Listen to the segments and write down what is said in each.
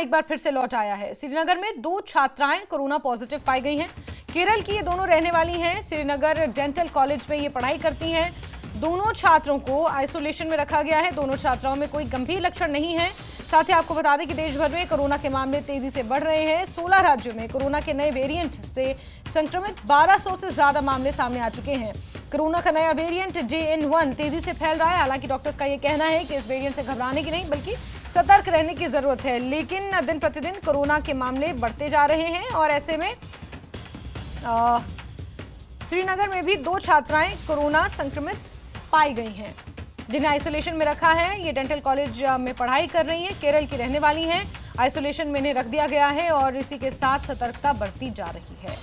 एक बार फिर से लौट आया है। श्रीनगर में 2 छात्राएं कोरोना पॉजिटिव पाई गई हैं। केरल की ये दोनों रहने वाली हैं। श्रीनगर डेंटल कॉलेज में ये पढ़ाई करती हैं। दोनों छात्रों को आइसोलेशन में रखा गया है। दोनों छात्राओं में कोई गंभीर लक्षण नहीं है। साथ ही आपको बता दें कि देश भर में कोरोना के मामले तेजी से बढ़ रहे हैं। 16 राज्यों में कोरोना के नए वेरिएंट से संक्रमित 1200 से ज्यादा मामले सामने आ चुके हैं। कोरोना का नया वेरिएंट JN1 तेजी से फैल रहा है। हालांकि डॉक्टर्स का ये कहना है कि इस वेरिएंट से घबराने की नहीं बल्कि सतर्क रहने की जरूरत है। लेकिन दिन प्रतिदिन कोरोना के मामले बढ़ते जा रहे हैं और ऐसे में श्रीनगर में भी 2 छात्राएं कोरोना संक्रमित पाई गई हैं, जिन्हें आइसोलेशन में रखा है। ये डेंटल कॉलेज में पढ़ाई कर रही हैं, केरल की रहने वाली हैं। आइसोलेशन में इन्हें रख दिया गया है और इसी के साथ सतर्कता बढ़ती जा रही है।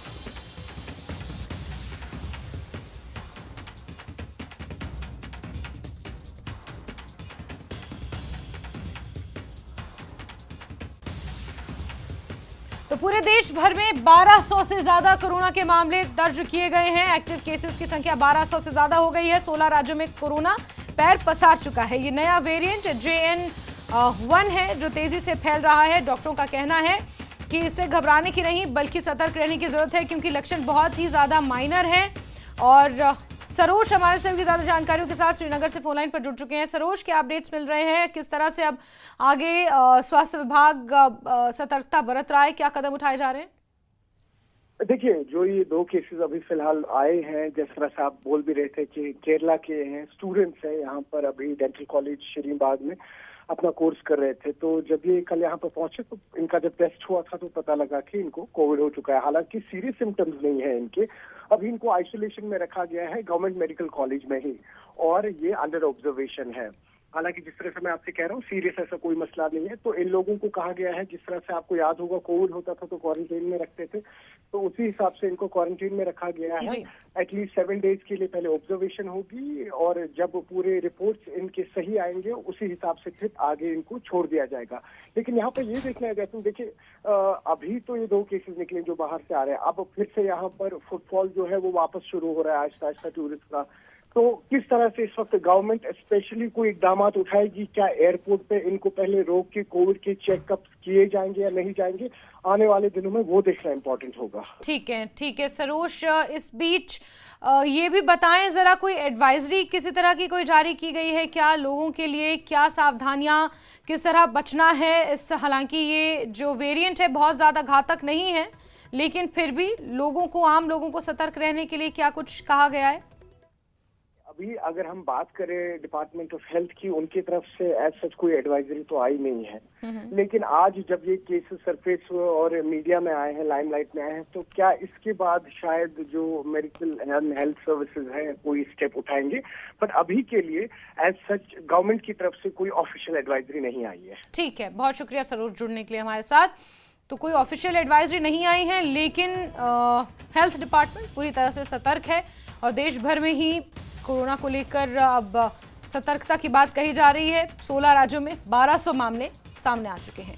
तो पूरे देश भर में 1200 से ज्यादा कोरोना के मामले दर्ज किए गए हैं। एक्टिव केसेस की संख्या 1200 से ज्यादा हो गई है। 16 राज्यों में कोरोना पैर पसार चुका है। ये नया वेरिएंट JN1 है जो तेजी से फैल रहा है। डॉक्टरों का कहना है कि इससे घबराने की नहीं बल्कि सतर्क रहने की जरूरत है, क्योंकि लक्षण बहुत ही ज्यादा माइनर हैं। और सरोज हमारे से ज्यादा जानकारियों के साथ श्रीनगर से फोनलाइन पर जुड़ चुके हैं। सरोज, क्या अपडेट्स मिल रहे हैं? किस तरह से अब आगे स्वास्थ्य विभाग सतर्कता बरत रहा है? क्या कदम उठाए जा रहे हैं? देखिए, जो ये 2 केसेस अभी फिलहाल आए हैं, जिस तरह से आप बोल भी रहे थे कि केरला के हैं, स्टूडेंट्स हैं यहाँ पर अभी डेंटल कॉलेज शरीबाग में अपना कोर्स कर रहे थे। तो जब ये कल यहाँ पर पहुंचे तो इनका जब टेस्ट हुआ था तो पता लगा कि इनको कोविड हो चुका है। हालांकि सीरियस सिम्टम्स नहीं है इनके। अभी इनको आइसोलेशन में रखा गया है गवर्नमेंट मेडिकल कॉलेज में ही, और ये अंडर ऑब्जर्वेशन है। हालांकि जिस तरह से मैं आपसे कह रहा हूँ, सीरियस ऐसा कोई मसला नहीं है। तो इन लोगों को कहा गया है, जिस तरह से आपको याद होगा कोविड होता था तो क्वारंटीन में रखते थे, तो उसी हिसाब से इनको क्वारंटीन में रखा गया है। एटलीस्ट 7 डेज के लिए पहले ऑब्जर्वेशन होगी, और जब पूरे रिपोर्ट्स इनके सही आएंगे उसी हिसाब से फिर आगे इनको छोड़ दिया जाएगा। लेकिन यहाँ पर ये देखना है, जैसे देखिए अभी तो ये 2 केसेस निकले जो बाहर से आ रहे हैं। अब फिर से यहाँ पर फुटफॉल जो है वो वापस शुरू हो रहा है आहिस्ता आहिस्ता टूरिस्ट का। तो किस तरह से इस वक्त गवर्नमेंट स्पेशली कोई इकदाम उठाएगी? क्या एयरपोर्ट पे इनको पहले रोक के कोविड के चेकअप किए जाएंगे या नहीं जाएंगे? आने वाले दिनों में वो देखना इम्पोर्टेंट होगा। ठीक है सरोज, इस बीच ये भी बताएं जरा, कोई एडवाइजरी किसी तरह की कोई जारी की गई है क्या लोगों के लिए? क्या सावधानियां, किस तरह बचना है इस, हालांकि ये जो वेरिएंट है बहुत ज्यादा घातक नहीं है, लेकिन फिर भी लोगों को, आम लोगों को सतर्क रहने के लिए क्या कुछ कहा गया है? अभी अगर हम बात करें डिपार्टमेंट ऑफ हेल्थ की, उनकी तरफ से एज सच कोई एडवाइजरी तो आई नहीं है। लेकिन आज जब ये केसेस सरफेस और मीडिया में आए हैं, लाइमलाइट में आए हैं, तो क्या इसके बाद शायद जो मेडिकल एंड हेल्थ सर्विसेज हैं कोई स्टेप उठाएंगे। बट अभी के लिए एज सच गवर्नमेंट की तरफ से कोई ऑफिशियल एडवाइजरी नहीं आई है। ठीक है, बहुत शुक्रिया सरोज जुड़ने के लिए हमारे साथ। तो कोई ऑफिशियल एडवाइजरी नहीं आई है, लेकिन हेल्थ डिपार्टमेंट पूरी तरह से सतर्क है और देश भर में ही कोरोना को लेकर अब सतर्कता की बात कही जा रही है। 16 राज्यों में 1200 मामले सामने आ चुके हैं।